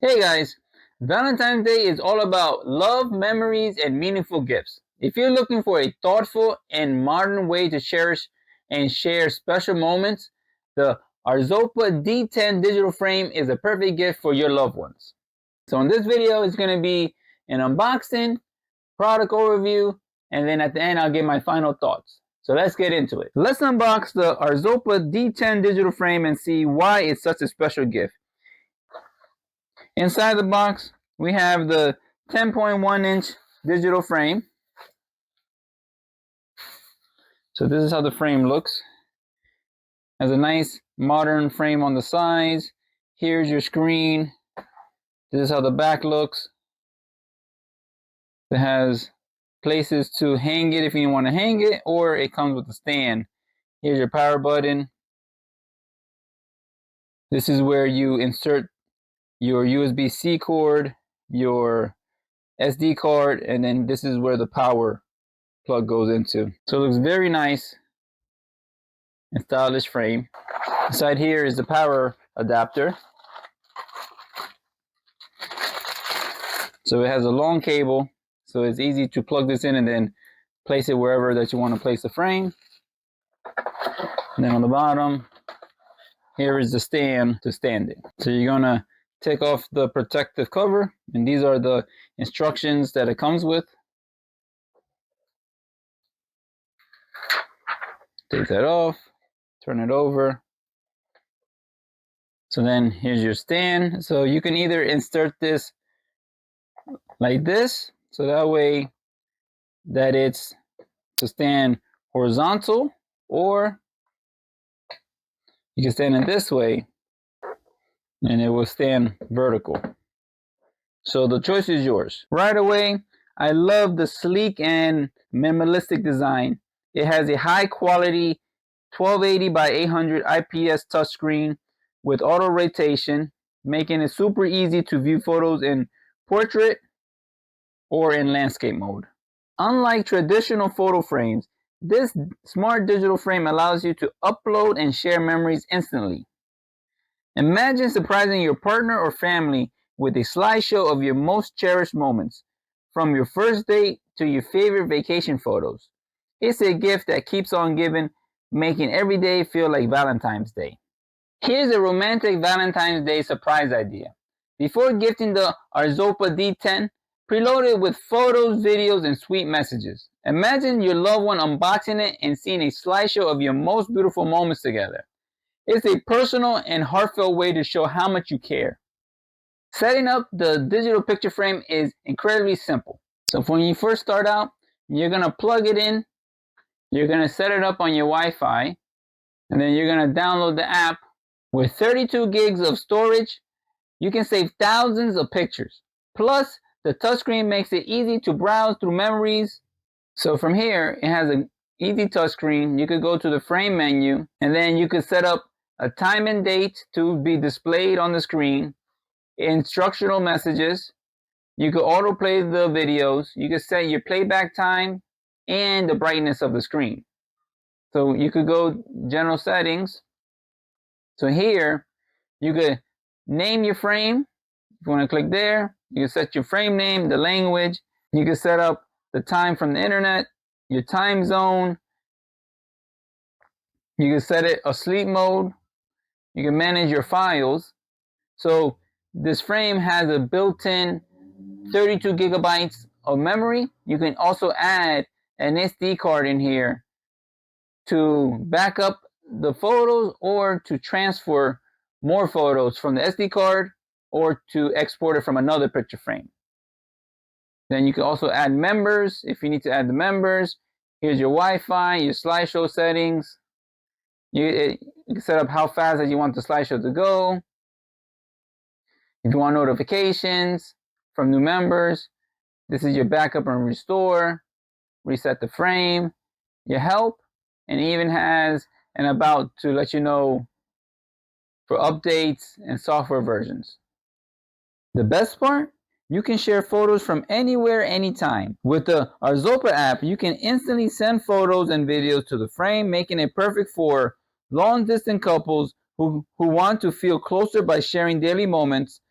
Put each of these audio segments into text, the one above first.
Hey guys, Valentine's Day is all about love, memories, and meaningful gifts. If you're looking for a thoughtful and modern way to cherish and share special moments, the ARZOPA D10 Digital Frame is a perfect gift for your loved ones. So in this video, it's going to be an unboxing, product overview, and then at the end, I'll give my final thoughts. So let's get into it. Let's unbox the ARZOPA D10 Digital Frame and see why it's such a special gift. Inside the box, we have the 10.1-inch digital frame. So this is how the frame looks. Has a nice modern frame on the sides. Here's your screen. This is how the back looks. It has places to hang it if you want to hang it, or it comes with a stand. Here's your power button. This is where you insert your USB-C cord, your SD card, and then this is where the power plug goes into. So it looks very nice and stylish frame. Inside here is the power adapter. So it has a long cable, so it's easy to plug this in and then place it wherever that you want to place the frame. And then on the bottom, here is the stand to stand it. So you're gonna take off the protective cover, and these are the instructions that it comes with. Take that off, turn it over. So then here's your stand. So you can either insert this like this, so that way that it's to stand horizontal, or you can stand it this way and it will stand vertical. So the choice is yours. Right away, I love the sleek and minimalistic design. It has a high quality 1280 by 800 IPS touchscreen with auto rotation, making it super easy to view photos in portrait or in landscape mode. Unlike traditional photo frames, this smart digital frame allows you to upload and share memories instantly. Imagine surprising your partner or family with a slideshow of your most cherished moments, from your first date to your favorite vacation photos. It's a gift that keeps on giving, making every day feel like Valentine's Day. Here's a romantic Valentine's Day surprise idea. Before gifting the ARZOPA D10, preload it with photos, videos, and sweet messages. Imagine your loved one unboxing it and seeing a slideshow of your most beautiful moments together. It's a personal and heartfelt way to show how much you care. Setting up the digital picture frame is incredibly simple. So when you first start out, you're going to plug it in, you're going to set it up on your Wi-Fi, and then you're going to download the app. With 32 gigs of storage, you can save thousands of pictures. Plus, the touchscreen makes it easy to browse through memories. So from here, it has an easy touchscreen. You could go to the frame menu, and then you could set up a time and date to be displayed on the screen, instructional messages. You could autoplay the videos. You could set your playback time and the brightness of the screen. So you could go general settings. So here, you could name your frame. If you want to click there, you can set your frame name, the language. You can set up the time from the internet, your time zone. You can set it asleep mode. You can manage your files. So this frame has a built-in 32 gigabytes of memory. You can also add an SD card in here to back up the photos or to transfer more photos from the SD card or to export it from another picture frame. Then you can also add members if you need to add the members. Here's your Wi-Fi, your slideshow settings. You can set up how fast that you want the slideshow to go. If you want notifications from new members, this is your backup and restore, reset the frame, your help, and it even has an about to let you know for updates and software versions. The best part? You can share photos from anywhere, anytime. With the ARZOPA app, you can instantly send photos and videos to the frame, making it perfect for long-distance couples who want to feel closer by sharing daily moments.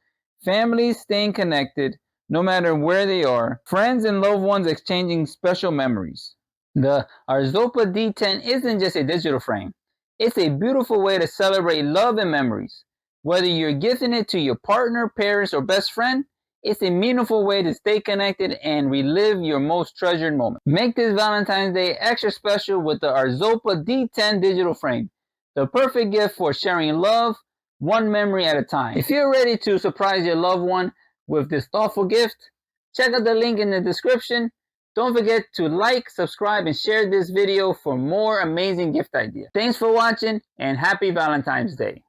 families staying connected no matter where they are, friends and loved ones exchanging special memories. The ARZOPA D10 isn't just a digital frame. It's a beautiful way to celebrate love and memories. Whether you're gifting it to your partner, parents, or best friend, it's a meaningful way to stay connected and relive your most treasured moment. Make this Valentine's Day extra special with the ARZOPA D10 Digital Frame, the perfect gift for sharing love, one memory at a time. If you're ready to surprise your loved one with this thoughtful gift, check out the link in the description. Don't forget to like, subscribe, and share this video for more amazing gift ideas. Thanks for watching and happy Valentine's Day.